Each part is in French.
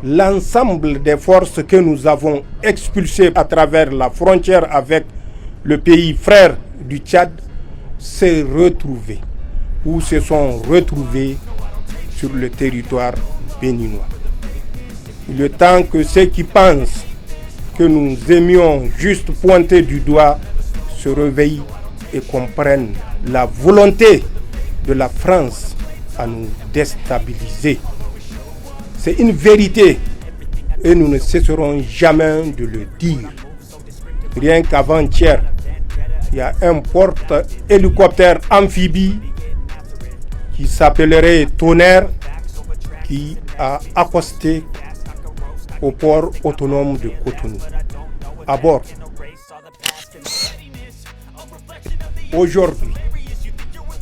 l'ensemble des forces que nous avons expulsées à travers la frontière avec le pays frère du Tchad s'est retrouvé ou se sont retrouvés sur le territoire béninois. Il est temps que ceux qui pensent que nous aimions juste pointer du doigt se réveillent et comprennent la volonté de la France à nous déstabiliser. C'est une vérité et nous ne cesserons jamais de le dire. Rien qu'avant-hier, il y a un porte-hélicoptère amphibie qui s'appellerait Tonnerre qui a accosté au port autonome de Cotonou. À bord. Aujourd'hui,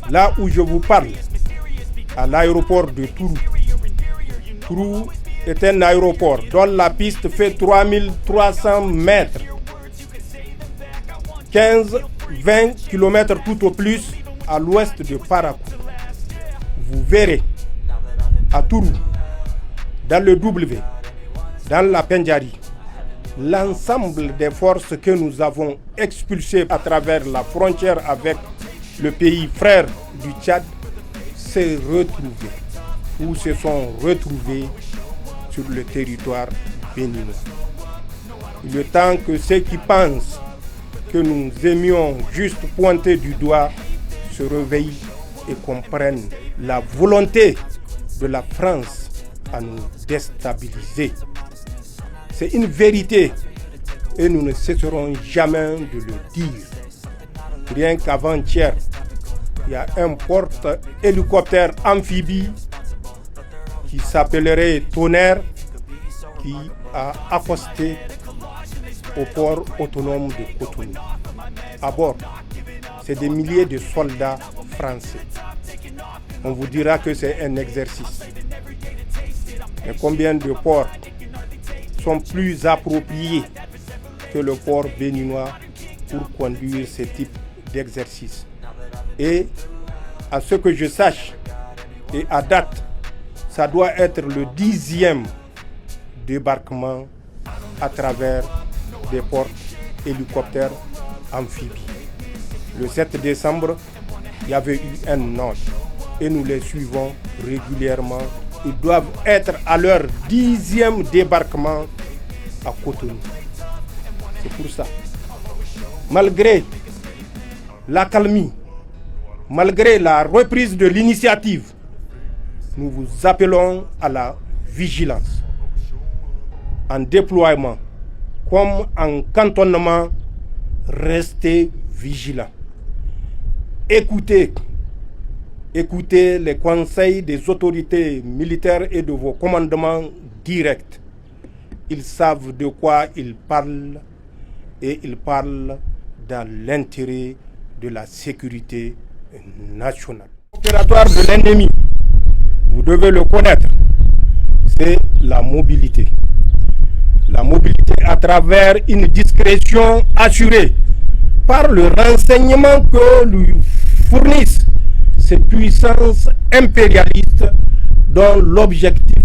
là où je vous parle, à l'aéroport de Tourou. Tourou est un aéroport dont la piste fait 3300 mètres. 15-20 km tout au plus à l'ouest de Parakou. Vous verrez à Tourou, dans le W, dans la Pendjari, l'ensemble des forces que nous avons expulsées à travers la frontière avec le pays frère du Tchad s'est retrouvé ou se sont retrouvés sur le territoire béninois. Il est temps que ceux qui pensent que nous aimions juste pointer du doigt se réveillent et comprennent la volonté de la France à nous déstabiliser. C'est une vérité et nous ne cesserons jamais de le dire. Rien qu'avant-hier, il y a un porte-hélicoptère amphibie qui s'appellerait Tonnerre qui a accosté au port autonome de Cotonou. À bord, c'est des milliers de soldats français. On vous dira que c'est un exercice. Mais combien de ports sont plus appropriés que le port béninois pour conduire ce type d'exercice? Et à ce que je sache, et à date, ça doit être le 10e débarquement à travers des porte-hélicoptères amphibies. Le 7 décembre, il y avait eu un ordre et nous les suivons régulièrement. Ils doivent être à leur 10e débarquement à Cotonou. C'est pour ça. Malgré l'accalmie, malgré la reprise de l'initiative, nous vous appelons à la vigilance. En déploiement comme en cantonnement, restez vigilants. Écoutez les conseils des autorités militaires et de vos commandements directs. Ils savent de quoi ils parlent et ils parlent dans l'intérêt de la sécurité nationale. L'opératoire de l'ennemi, vous devez le connaître, c'est la mobilité. La mobilité à travers une discrétion assurée par le renseignement que lui fournissent ces puissances impérialistes dont l'objectif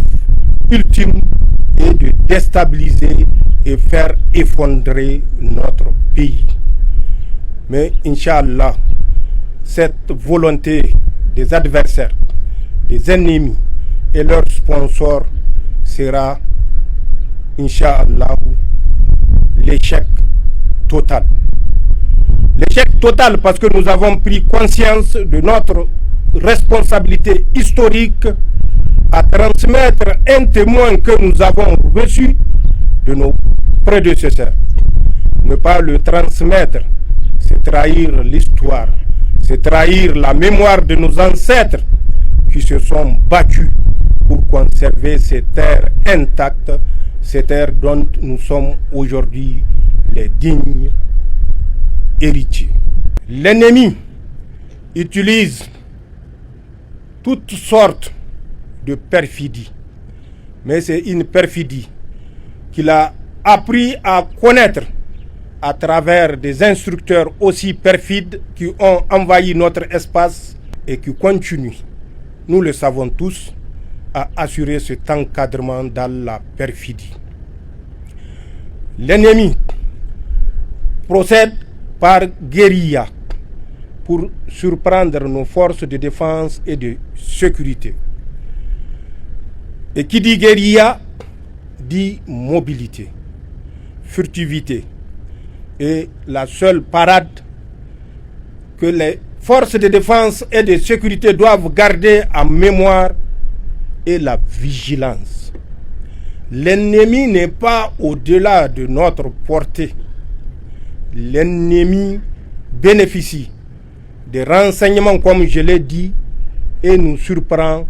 ultime est de déstabiliser et faire effondrer notre pays. Mais Inch'Allah, cette volonté des adversaires, des ennemis et leurs sponsors sera, Inch'Allah, l'échec total. L'échec total parce que nous avons pris conscience de notre responsabilité historique à transmettre un témoin que nous avons reçu de nos prédécesseurs. Ne pas le transmettre, c'est trahir l'histoire, c'est trahir la mémoire de nos ancêtres qui se sont battus pour conserver ces terres intactes, ces terres dont nous sommes aujourd'hui les dignes héritiers. L'ennemi utilise toutes sortes de perfidies, mais c'est une perfidie qu'il a appris à connaître à travers des instructeurs aussi perfides qui ont envahi notre espace et qui continuent. Nous le savons tous, à assurer cet encadrement dans la perfidie. L'ennemi procède par guérilla pour surprendre nos forces de défense et de sécurité. Et qui dit guérilla dit mobilité, furtivité. Et la seule parade que les forces de défense et de sécurité doivent garder en mémoire est la vigilance. L'ennemi n'est pas au-delà de notre portée. L'ennemi bénéficie des renseignements, comme je l'ai dit, et nous surprend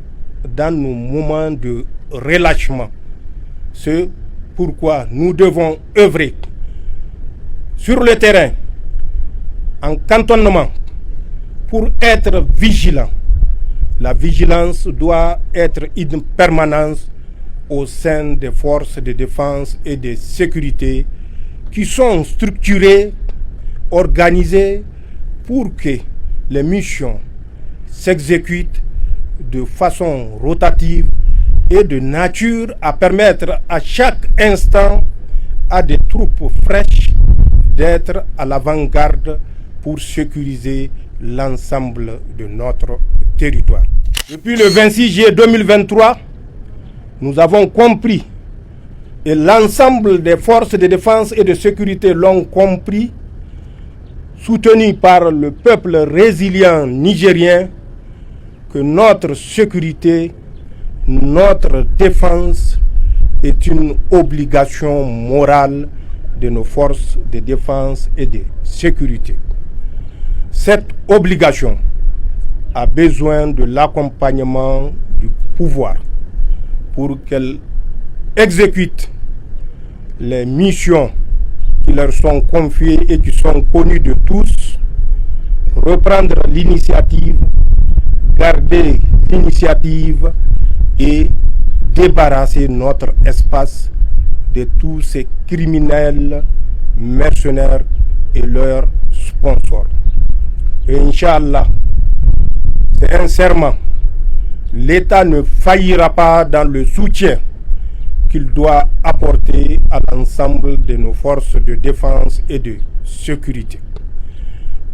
dans nos moments de relâchement. C'est pourquoi nous devons œuvrer sur le terrain, en cantonnement, pour être vigilants. La vigilance doit être une permanence au sein des forces de défense et de sécurité qui sont structurées, organisées pour que les missions s'exécutent de façon rotative et de nature à permettre à chaque instant à des troupes fraîches d'être à l'avant-garde pour sécuriser l'ensemble de notre territoire. Depuis le 26 juillet 2023, nous avons compris, et l'ensemble des forces de défense et de sécurité l'ont compris, soutenu par le peuple résilient nigérien, que notre sécurité, notre défense est une obligation morale de nos forces de défense et de sécurité. Cette obligation a besoin de l'accompagnement du pouvoir pour qu'elle exécute les missions qui leur sont confiées et qui sont connues de tous, reprendre l'initiative, garder l'initiative et débarrasser notre espace de tous ces criminels, mercenaires et leurs sponsors. Et Inch'Allah, c'est un serment. L'État ne faillira pas dans le soutien qu'il doit apporter à l'ensemble de nos forces de défense et de sécurité.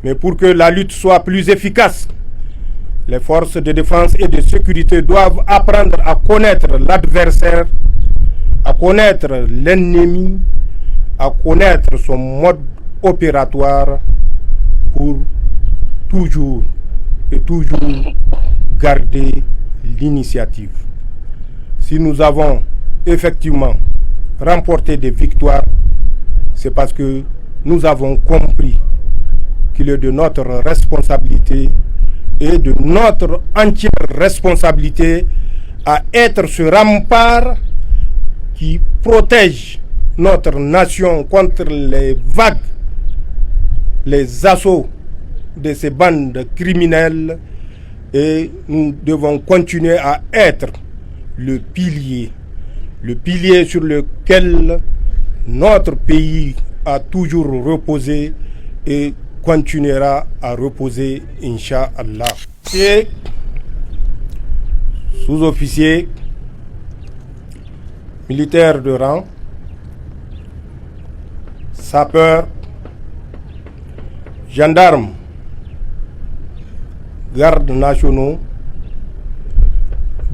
Mais pour que la lutte soit plus efficace, les forces de défense et de sécurité doivent apprendre à connaître l'adversaire, à connaître l'ennemi, à connaître son mode opératoire pour toujours garder l'initiative. Si nous avons effectivement remporté des victoires, c'est parce que nous avons compris qu'il est de notre responsabilité et de notre entière responsabilité à être ce rempart qui protège notre nation contre les vagues, les assauts de ces bandes criminelles, et nous devons continuer à être le pilier sur lequel notre pays a toujours reposé et continuera à reposer, Inch'Allah. C'est sous-officier, militaire de rang, sapeur, gendarme, gardes nationaux,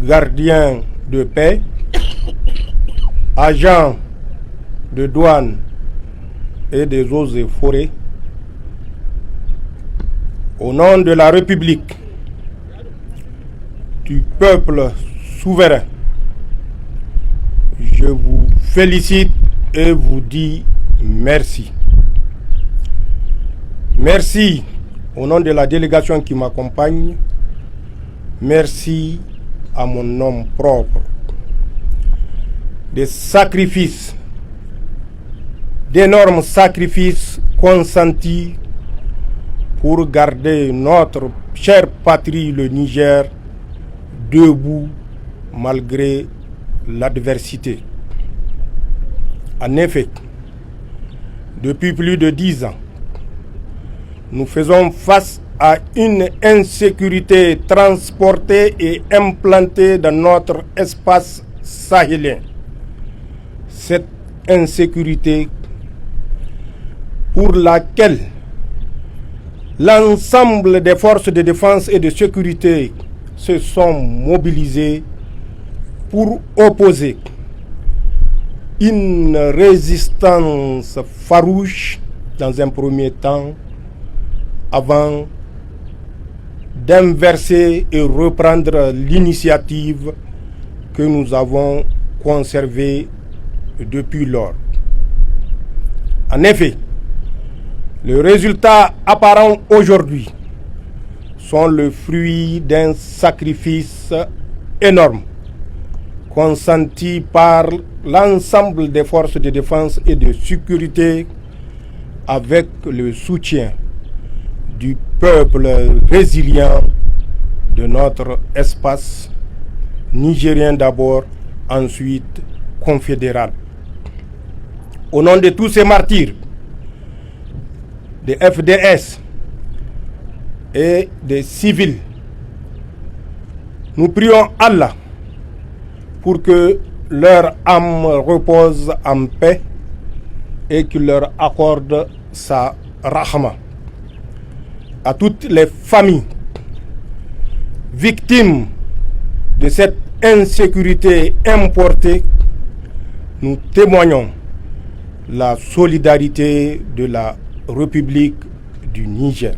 gardiens de paix, agents de douane et des eaux et forêts. Au nom de la République, du peuple souverain, je vous félicite et vous dis merci. Merci au nom de la délégation qui m'accompagne. Merci à mon nom propre. Des sacrifices, d'énormes sacrifices consentis pour garder notre chère patrie, le Niger, debout malgré l'adversité. En effet, depuis plus de 10 ans, nous faisons face à une insécurité transportée et implantée dans notre espace sahélien. Cette insécurité pour laquelle l'ensemble des forces de défense et de sécurité se sont mobilisées pour opposer une résistance farouche dans un premier temps avant d'inverser et reprendre l'initiative que nous avons conservée depuis lors. En effet, les résultats apparents aujourd'hui sont le fruit d'un sacrifice énorme consenti par l'ensemble des forces de défense et de sécurité avec le soutien du peuple résilient de notre espace, nigérien d'abord, ensuite confédéral. Au nom de tous ces martyrs, des FDS et des civils, nous prions Allah pour que leur âme repose en paix et qu'il leur accorde sa rahma. À toutes les familles victimes de cette insécurité importée, nous témoignons la solidarité de la République du Niger.